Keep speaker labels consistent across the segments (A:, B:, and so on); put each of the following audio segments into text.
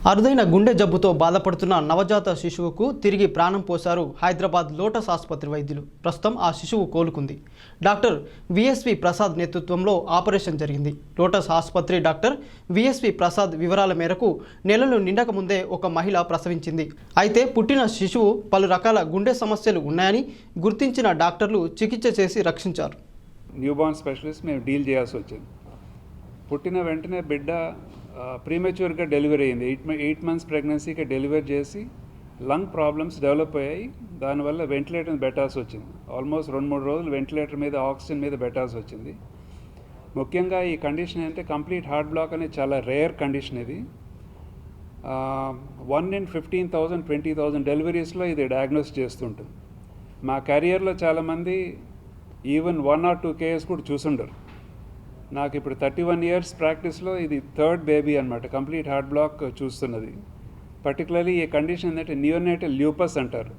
A: అరుదైన గుండె జబ్బుతో బాధపడుతున్న నవజాత శిశువుకు తిరిగి ప్రాణం పోశారు హైదరాబాద్ లోటస్ ఆసుపత్రి వైద్యులు. ప్రస్తుతం ఆ శిశువు కోలుకుంది. డాక్టర్ విఎస్వి ప్రసాద్ నేతృత్వంలో ఆపరేషన్ జరిగింది. లోటస్ ఆసుపత్రి డాక్టర్ విఎస్వి ప్రసాద్ వివరాల మేరకు నెలలు నిండక ముందే ఒక మహిళ ప్రసవించింది. అయితే పుట్టిన శిశువు పలు రకాల గుండె సమస్యలు ఉన్నాయని గుర్తించిన డాక్టర్లు చికిత్స చేసి రక్షించారు.
B: న్యూబార్న్ స్పెషలిస్ట్ మేము డీల్ చేయాల్సి వచ్చింది. పుట్టిన వెంటనే బిడ్డ ప్రీమెచ్యూర్గా డెలివరీ అయింది. 8 months ప్రెగ్నెన్సీకి డెలివరీ చేసి లంగ్ ప్రాబ్లమ్స్ డెవలప్ అయ్యాయి. దానివల్ల వెంటిలేటర్ పెట్టాల్సి వచ్చింది. ఆల్మోస్ట్ 2-3 రోజులు వెంటిలేటర్ మీద ఆక్సిజన్ మీద పెట్టాల్సి వచ్చింది. ముఖ్యంగా ఈ కండిషన్ ఏంటంటే కంప్లీట్ హార్ట్ బ్లాక్ అనేది చాలా రేర్ కండిషన్. ఇది 1 in 15,000 20,000 డెలివరీస్లో ఇది డయాగ్నోస్ చేస్తుంటుంది. మా కెరియర్లో చాలామంది ఈవెన్ 1 or 2 కేసెస్ కూడా చూసుండరు. నాకు ఇప్పుడు 31 years ప్రాక్టీస్లో ఇది 3rd బేబీ అనమాట కంప్లీట్ హార్ట్ బ్లాక్ చూస్తున్నది. పర్టికులర్లీ ఈ కండిషన్ ఏంటంటే నియోనేటల్ ల్యూపస్ అంటారు.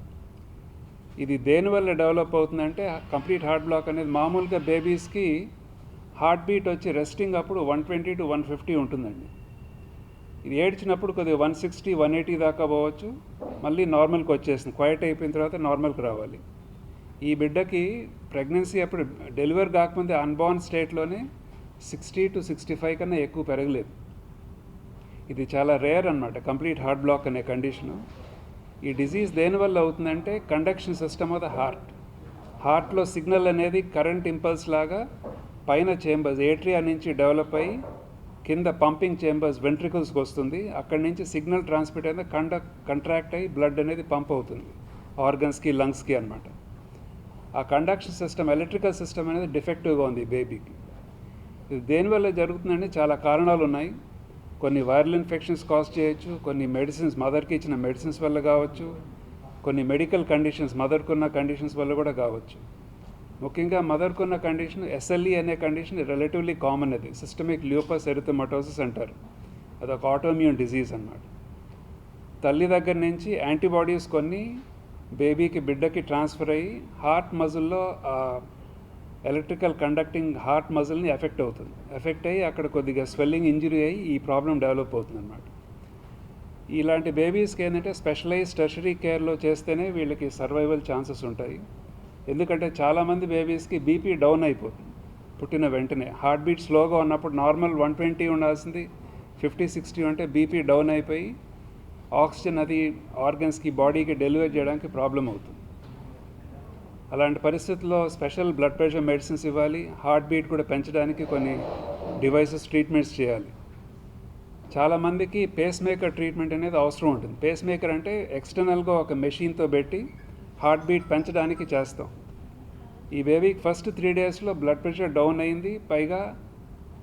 B: ఇది దేనివల్ల డెవలప్ అవుతుందంటే కంప్లీట్ హార్ట్ బ్లాక్ అనేది మామూలుగా బేబీస్కి హార్ట్ బీట్ వచ్చి రెస్టింగ్ అప్పుడు 120 to 150 ఉంటుందండి. ఇది ఏడ్చినప్పుడు కొద్దిగా 160 180 దాకా పోవచ్చు, మళ్ళీ నార్మల్కి వచ్చేసింది. క్వైట్ అయిపోయిన తర్వాత నార్మల్కి రావాలి. ఈ బిడ్డకి ప్రెగ్నెన్సీ అప్పుడు డెలివరీ కాకముందే అన్బార్న్ స్టేట్లోనే 60 to 65 కన్నా ఎక్కువ పెరగలేదు. ఇది చాలా రేర్ అనమాట కంప్లీట్ హార్ట్ బ్లాక్ అనే కండిషను. ఈ డిజీజ్ దేనివల్ల అవుతుందంటే కండక్షన్ సిస్టమ్ ఆఫ్ ద హార్ట్లో సిగ్నల్ అనేది కరెంట్ ఇంపల్స్ లాగా పైన చేంబర్స్ ఏట్రియా నుంచి డెవలప్ అయ్యి కింద పంపింగ్ చేంబర్స్ వెంట్రికల్స్కి వస్తుంది. అక్కడి నుంచి సిగ్నల్ ట్రాన్స్మిట్ అయితే కంట్రాక్ట్ అయ్యి బ్లడ్ అనేది పంప్ అవుతుంది ఆర్గన్స్కి లంగ్స్కి అనమాట. ఆ కండక్షన్ సిస్టమ్ ఎలక్ట్రికల్ సిస్టమ్ అనేది డిఫెక్టివ్గా ఉంది ఈ బేబీకి. ఇది దేనివల్ల జరుగుతుందంటే చాలా కారణాలు ఉన్నాయి. కొన్ని వైరల్ ఇన్ఫెక్షన్స్ కాజ్ చేయొచ్చు, కొన్ని మెడిసిన్స్ మదర్కి ఇచ్చిన మెడిసిన్స్ వల్ల కావచ్చు, కొన్ని మెడికల్ కండిషన్స్ మదర్కున్న కండిషన్స్ వల్ల కూడా కావచ్చు. ముఖ్యంగా మదర్కున్న కండిషన్ SLE అనే కండిషన్ రిలేటివ్లీ కామన్. అది సిస్టమిక్ ల్యూపస్ ఎరిథమెటోసిస్ అంటారు. అదొక ఆటోఇమ్యూన్ డిజీజ్ అన్నమాట. తల్లి దగ్గర నుంచి యాంటీబాడీస్ కొన్ని బేబీకి బిడ్డకి ట్రాన్స్ఫర్ అయ్యి హార్ట్ మజిల్లో ఎలక్ట్రికల్ కండక్టింగ్ హార్ట్ మజిల్ని ఎఫెక్ట్ అయ్యి అక్కడ కొద్దిగా స్వెల్లింగ్ ఇంజరీ అయ్యి ఈ ప్రాబ్లం డెవలప్ అవుతుంది అన్నమాట. ఇలాంటి బేబీస్కి ఏంటంటే స్పెషలైజ్ టెర్షరీ కేర్లో చేస్తేనే వీళ్ళకి సర్వైవల్ ఛాన్సెస్ ఉంటాయి. ఎందుకంటే చాలామంది బేబీస్కి బీపీ డౌన్ అయిపోతుంది పుట్టిన వెంటనే. హార్ట్ బీట్ స్లోగా ఉన్నప్పుడు నార్మల్ 120 ఉండాల్సింది 50-60 ఉంటే బీపీ డౌన్ అయిపోయి ఆక్సిజన్ అది ఆర్గన్స్కి బాడీకి డెలివరీ చేయడానికి ప్రాబ్లం అవుతుంది. అలాంటి పరిస్థితుల్లో స్పెషల్ బ్లడ్ ప్రెషర్ మెడిసిన్స్ ఇవ్వాలి. హార్ట్ బీట్ కూడా పెంచడానికి కొన్ని డివైసెస్ ట్రీట్మెంట్స్ చేయాలి. చాలామందికి పేస్ మేకర్ ట్రీట్మెంట్ అనేది అవసరం ఉంటుంది. పేస్ మేకర్ అంటే ఎక్స్టర్నల్గా ఒక మెషిన్తో పెట్టి హార్ట్ బీట్ పెంచడానికి చేస్తాం. ఈ బేబీకి ఫస్ట్ 3 daysలో బ్లడ్ ప్రెషర్ డౌన్ అయింది, పైగా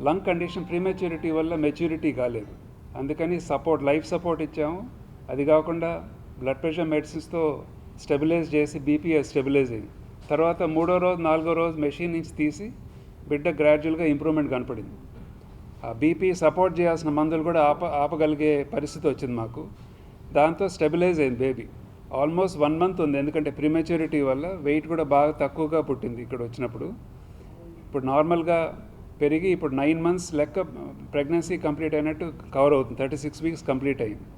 B: లంగ్ కండిషన్ ప్రీమెచ్యూరిటీ వల్ల మెచ్యూరిటీ కాలేదు. అందుకని లైఫ్ సపోర్ట్ ఇచ్చాము. అది కాకుండా బ్లడ్ ప్రెషర్ మెడిసిన్స్తో స్టెబిలైజ్ చేసి బీపీఎస్ స్టెబిలైజ్ అయింది. తర్వాత 3వ రోజు 4వ రోజు మెషిన్ నుంచి తీసి బిడ్డ గ్రాడ్యువల్గా ఇంప్రూవ్మెంట్ కనపడింది. ఆ బీపీ సపోర్ట్ చేయాల్సిన మందులు కూడా ఆపగలిగే పరిస్థితి వచ్చింది మాకు. దాంతో స్టెబిలైజ్ అయింది బేబీ. ఆల్మోస్ట్ 1 month ఉంది. ఎందుకంటే ప్రీమెచ్యూరిటీ వల్ల వెయిట్ కూడా బాగా తక్కువగా పుట్టింది ఇక్కడ వచ్చినప్పుడు. ఇప్పుడు నార్మల్గా పెరిగి ఇప్పుడు 9 months లెక్క ప్రెగ్నెన్సీ కంప్లీట్ అయినట్టు కవర్ అవుతుంది. 36 weeks కంప్లీట్ అయింది.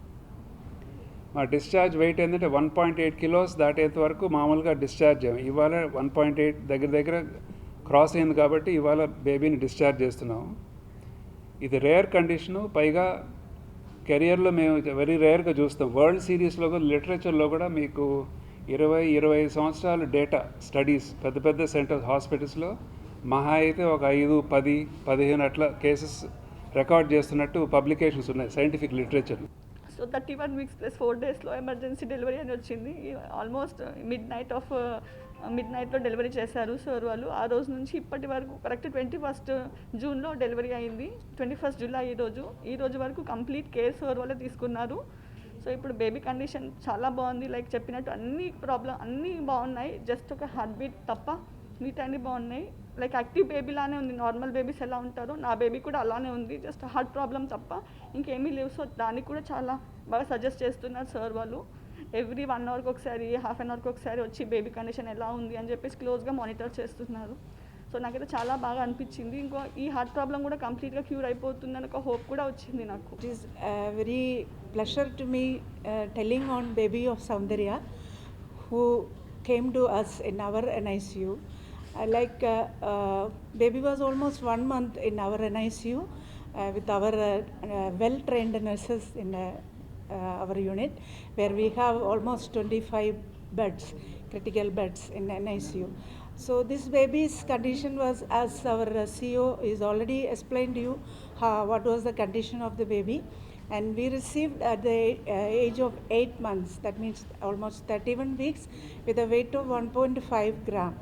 B: మా డిశ్చార్జ్ వెయిట్ ఏంటంటే 1.8 kilos దాటేంత వరకు మామూలుగా డిశ్చార్జ్ అయ్యాము. ఇవాళ 1.8 దగ్గర క్రాస్ అయింది కాబట్టి ఇవాళ బేబీని డిశ్చార్జ్ చేస్తున్నాము. ఇది రేర్ కండిషను. పైగా కెరియర్లో మేము వెరీ రేర్గా చూస్తాం. వరల్డ్ సిరీస్లో కూడా లిటరేచర్లో కూడా మీకు 20-25 సంవత్సరాలు డేటా స్టడీస్ పెద్ద సెంటర్స్ హాస్పిటల్స్లో మహా అయితే ఒక 5-10-15 అట్లా కేసెస్ రికార్డ్ చేస్తున్నట్టు పబ్లికేషన్స్ ఉన్నాయి సైంటిఫిక్ లిటరేచర్.
C: సో 31 weeks + 4 daysలో ఎమర్జెన్సీ డెలివరీ అని వచ్చింది. ఆల్మోస్ట్ మిడ్ నైట్లో డెలివరీ చేశారు సార్ వాళ్ళు. ఆ రోజు నుంచి ఇప్పటి వరకు కరెక్ట్ 21st Juneలో డెలివరీ అయింది. 21st July ఈ రోజు వరకు కంప్లీట్ కేర్ సార్ వాళ్ళే తీసుకున్నారు. సో ఇప్పుడు బేబీ కండిషన్ చాలా బాగుంది. లైక్ చెప్పినట్టు అన్నీ బాగున్నాయి. జస్ట్ ఒక హార్ట్ బీట్ తప్ప మిగతా అన్నీ బాగున్నాయి. లైక్ యాక్టివ్ బేబీ లానే ఉంది. నార్మల్ బేబీస్ ఎలా ఉంటారో నా బేబీ కూడా అలానే ఉంది. జస్ట్ హార్ట్ ప్రాబ్లం తప్ప ఇంకేమీ లేవు. సో దానికి కూడా చాలా బాగా సజెస్ట్ చేస్తున్నారు సార్ వాళ్ళు. ఎవ్రీ 1 hourకి ఒకసారి, ½ an hourకి ఒకసారి వచ్చి బేబీ కండిషన్ ఎలా ఉంది అని చెప్పేసి క్లోజ్గా మానిటర్ చేస్తున్నారు. సో నాకైతే చాలా బాగా అనిపించింది. ఇంకో ఈ హార్ట్ ప్రాబ్లం కూడా కంప్లీట్గా క్యూర్ అయిపోతుందని ఒక హోప్ కూడా వచ్చింది నాకు.
D: It is a very pleasure to me telling on baby of Soundarya who came to us in our NICU. Baby was almost 1 month in our NICU with our well-trained nurses in our unit, where we have almost 25 beds, critical beds in NICU. So this baby's condition was, as our CEO is already explained to you, what was the condition of the baby. And we received at the age of 8 months, that means almost 31 weeks, with a weight of 1.5 gram.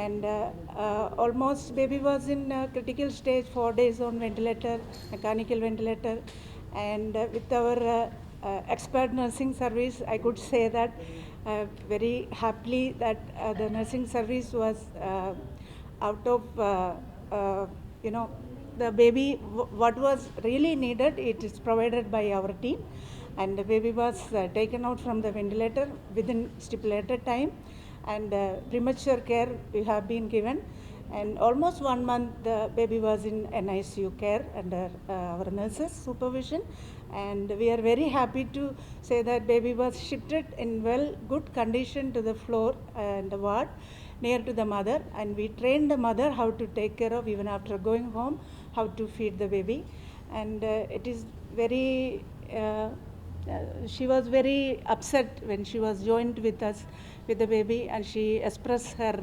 D: And almost baby was in critical stage, 4 days on ventilator, mechanical ventilator. And with our expert nursing service, I could say that very happily that the nursing service was out of, the baby, what was really needed, it is provided by our team. And the baby was taken out from the ventilator within stipulated time. And premature care we have been given. And almost 1 month the baby was in NICU care under our nurses supervision. And we are very happy to say that baby was shifted in good condition to the floor and the ward near to the mother. And we trained the mother how to take care of, even after going home, how to feed the baby. And it is very she was very upset when she was joined with us with the baby, and she expressed her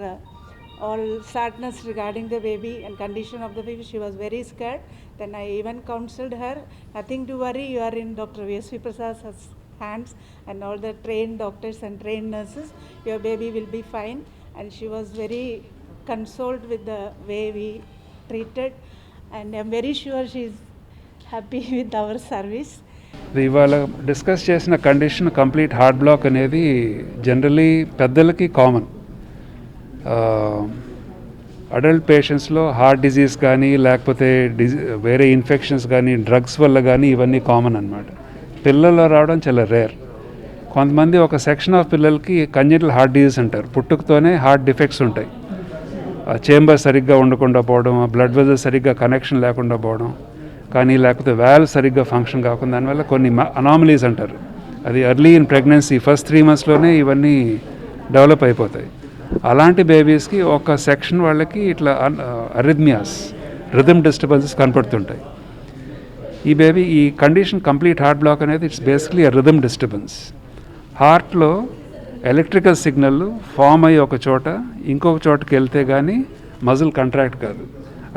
D: all sadness regarding the baby and condition of the baby. She was very scared. Then I even counseled her, nothing to worry, you are in Dr. V.S.V. Prasad's hands and all the trained doctors and trained nurses, your baby will be fine. And she was very consoled with the way we treated, and I'm very sure she's happy with our service.
B: ఇవాళ discuss చేసిన condition complete heart block అనేది generally పెద్దలకి common. Adult పేషెంట్స్లో heart disease కానీ లేకపోతే వేరే infections కానీ drugs వల్ల కానీ ఇవన్నీ కామన్ అన్నమాట. పిల్లల్లో రావడం చాలా రేర్. కొంతమంది ఒక సెక్షన్ ఆఫ్ పిల్లలకి కంజెంటల్ హార్ట్ డిజీజ్ అంటారు, పుట్టుకతోనే హార్ట్ డిఫెక్ట్స్ ఉంటాయి. చేంబర్ సరిగ్గా ఉండకుండా పోవడం, బ్లడ్ వెజల్ సరిగ్గా కనెక్షన్ లేకుండా పోవడం, కానీ లేకపోతే వాల్వ్ సరిగ్గా ఫంక్షన్ కాకుండా, దానివల్ల కొన్ని అనామలీస్ అంటారు. అది ఎర్లీ ఇన్ ప్రెగ్నెన్సీ ఫస్ట్ 3 monthsలోనే ఇవన్నీ డెవలప్ అయిపోతాయి. అలాంటి బేబీస్కి ఒక సెక్షన్ వాళ్ళకి ఇట్లా అరిథ్మియాస్, రిథమ్ డిస్టర్బెన్సెస్ కనపడుతుంటాయి. ఈ కండిషన్ కంప్లీట్ హార్ట్ బ్లాక్ అనేది it's basically a rhythm disturbance. హార్ట్లో ఎలక్ట్రికల్ సిగ్నల్ ఫామ్ అయ్యి ఒక చోట ఇంకొక చోటకి వెళ్తే కానీ మజిల్ కంట్రాక్ట్ కాదు.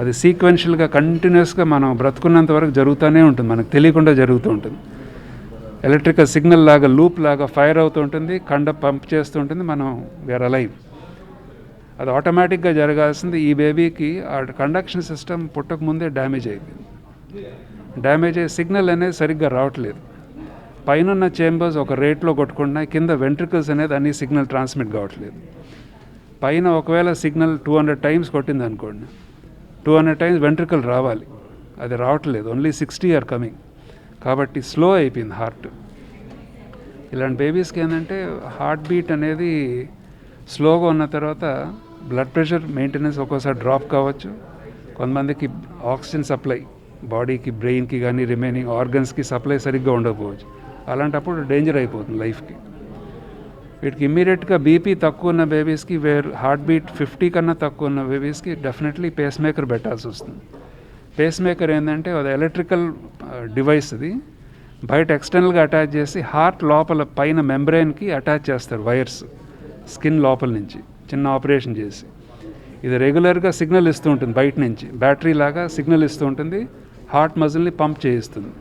B: అది సీక్వెన్షియల్గా కంటిన్యూస్గా మనం బ్రతుకున్నంత వరకు జరుగుతూనే ఉంటుంది, మనకు తెలియకుండా జరుగుతూ ఉంటుంది. ఎలక్ట్రికల్ సిగ్నల్ లాగా లూప్ లాగా ఫైర్ అవుతూ ఉంటుంది, కండ పంప్ చేస్తూ ఉంటుంది, మనం వేర్ అలైవ్. అది ఆటోమేటిక్గా జరగాల్సింది. ఈ బేబీకి ఆ కండక్షన్ సిస్టమ్ పుట్టక ముందే డ్యామేజ్ అయిపోయింది. డ్యామేజ్ అయ్యే సిగ్నల్ అనేది సరిగ్గా రావట్లేదు. పైన చేంబర్స్ ఒక రేట్లో కొట్టుకుంటున్నాయి, కింద వెంట్రికల్స్ అనేది అన్ని సిగ్నల్ ట్రాన్స్మిట్ కావట్లేదు. పైన ఒకవేళ సిగ్నల్ 200 times కొట్టింది అనుకోండి, 200 times వెంట్రికల్ రావాలి, అది రావట్లేదు. Only 60 are coming. కాబట్టి స్లో అయిపోయింది హార్ట్. ఇలాంటి బేబీస్కి ఏంటంటే హార్ట్ బీట్ అనేది స్లోగా ఉన్న తర్వాత బ్లడ్ ప్రెషర్ మెయింటెనెన్స్ ఒక్కోసారి డ్రాప్ కావచ్చు. కొంతమందికి ఆక్సిజన్ సప్లై బాడీకి, బ్రెయిన్కి కానీ రిమైనింగ్ ఆర్గన్స్కి సప్లై సరిగ్గా ఉండకపోవచ్చు. అలాంటప్పుడు డేంజర్ అయిపోతుంది లైఫ్కి. వీటికి ఇమ్మీడియట్గా బీపీ తక్కువ ఉన్న బేబీస్కి, హార్ట్ బీట్ 50 కన్నా తక్కువ ఉన్న బేబీస్కి డెఫినెట్లీ పేస్ మేకర్ పెట్టాల్సి వస్తుంది. పేస్ మేకర్ ఏంటంటే అది ఎలక్ట్రికల్ డివైస్. అది బయట ఎక్స్టర్నల్గా అటాచ్ చేసి హార్ట్ లోపల పైన మెంబ్రెయిన్కి అటాచ్ చేస్తారు వైర్స్, స్కిన్ లోపల నుంచి చిన్న ఆపరేషన్ చేసి. ఇది రెగ్యులర్గా సిగ్నల్ ఇస్తూ ఉంటుంది, బయట నుంచి బ్యాటరీ లాగా సిగ్నల్ ఇస్తూ ఉంటుంది, హార్ట్ మజిల్ని పంప్ చేయిస్తుంది.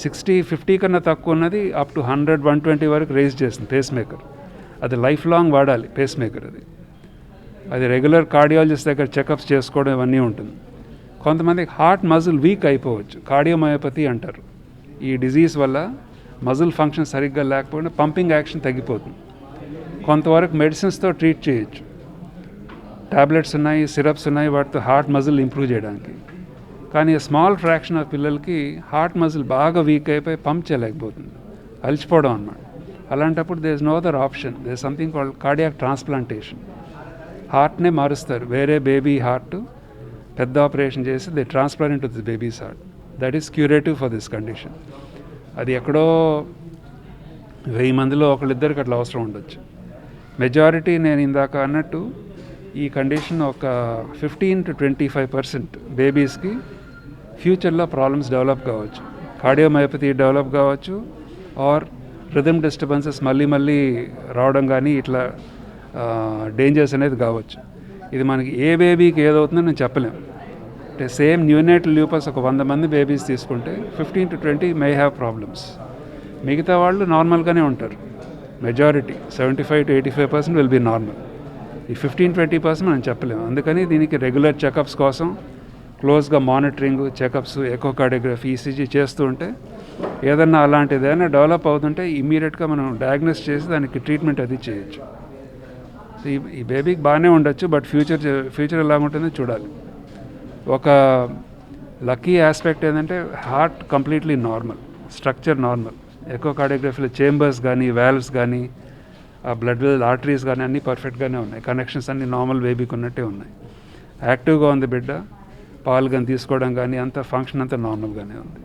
B: 60-50 కన్నా తక్కువ ఉన్నది అప్ టు 100-120 వరకు రేజ్ చేస్తుంది పేస్ మేకర్. అది లైఫ్ లాంగ్ వాడాలి పేస్ మేకర్. అది రెగ్యులర్ కార్డియాలజిస్ట్ దగ్గర చెకప్స్ చేసుకోవడం ఇవన్నీ ఉంటుంది. కొంతమందికి హార్ట్ మజిల్ వీక్ అయిపోవచ్చు, కార్డియోమయోపతి అంటారు. ఈ డిజీజ్ వల్ల మజిల్ ఫంక్షన్ సరిగ్గా లేకపోయినా పంపింగ్ యాక్షన్ తగ్గిపోతుంది. కొంతవరకు మెడిసిన్స్తో ట్రీట్ చేయొచ్చు, టాబ్లెట్స్ ఉన్నాయి, సిరప్స్ ఉన్నాయి, వాటితో హార్ట్ మజిల్ ఇంప్రూవ్ చేయడానికి. కానీ స్మాల్ ఫ్రాక్షన్ ఆఫ్ పిల్లలకి హార్ట్ మజిల్ బాగా వీక్ అయిపోయి పంప్ చేయలేకపోతుంది, అలిచిపోవడం అన్నమాట. అలాంటప్పుడు there is no other option, there is something called cardiac transplantation. హార్ట్నే మారుస్తారు, వేరే బేబీ హార్ట్ పెద్ద ఆపరేషన్ చేసి they transplant to the baby's heart. That is curative for this condition. అది ఎక్కడో 1000 మందిలో ఒకళ్ళిద్దరికి అట్లా అవసరం ఉండొచ్చు. మెజారిటీ నేను ఇందాక అన్నట్టు ఈ కండిషన్ ఒక 15 to 25% బేబీస్కి ఫ్యూచర్లో ప్రాబ్లమ్స్ డెవలప్ కావచ్చు. కార్డియోమయోపతి డెవలప్ కావచ్చు, ఆర్ రిథమ్ డిస్టర్బెన్సెస్ మళ్ళీ రావడం కానీ ఇట్లా డేంజర్స్ అనేది కావచ్చు. ఇది మనకి ఏ బేబీకి ఏదవుతుందో నేను చెప్పలేము. అంటే సేమ్ న్యూనేటల్ ల్యూపస్ ఒక 100 మంది బేబీస్ తీసుకుంటే 15 to 20 మే హ్యావ్ ప్రాబ్లమ్స్. మిగతా వాళ్ళు నార్మల్గానే ఉంటారు. Majority 75 to 85% will be normal. ఈ 15-20% మనం చెప్పలేము. అందుకని దీనికి రెగ్యులర్ చెకప్స్ కోసం క్లోజ్గా మానిటరింగ్, చెకప్స్, ఎకోకార్డియోగ్రఫీ, ఈసీజీ చేస్తూ ఉంటే ఏదన్నా అలాంటిది ఏదైనా డెవలప్ అవుతుంటే ఇమీడియట్గా మనం డయాగ్నోస్ చేసి దానికి ట్రీట్మెంట్ అది చేయొచ్చు. సో ఈ బేబీకి బాగానే ఉండొచ్చు, బట్ ఫ్యూచర్ ఎలా ఉంటుందో చూడాలి. ఒక లక్కీ ఆస్పెక్ట్ ఏంటంటే heart completely normal, structure normal. ఎకోకార్డియోగ్రఫీలో చేంబర్స్ కానీ, వాల్వ్స్ కానీ, ఆ బ్లడ్ ఆర్టరీస్ కానీ అన్నీ పర్ఫెక్ట్గానే ఉన్నాయి. కనెక్షన్స్ అన్నీ నార్మల్ బేబీకి ఉన్నట్టే ఉన్నాయి. యాక్టివ్గా ఉంది బిడ్డ, పాలు కానీ తీసుకోవడం కానీ అంత ఫంక్షన్ అంతా నార్మల్గానే ఉంది.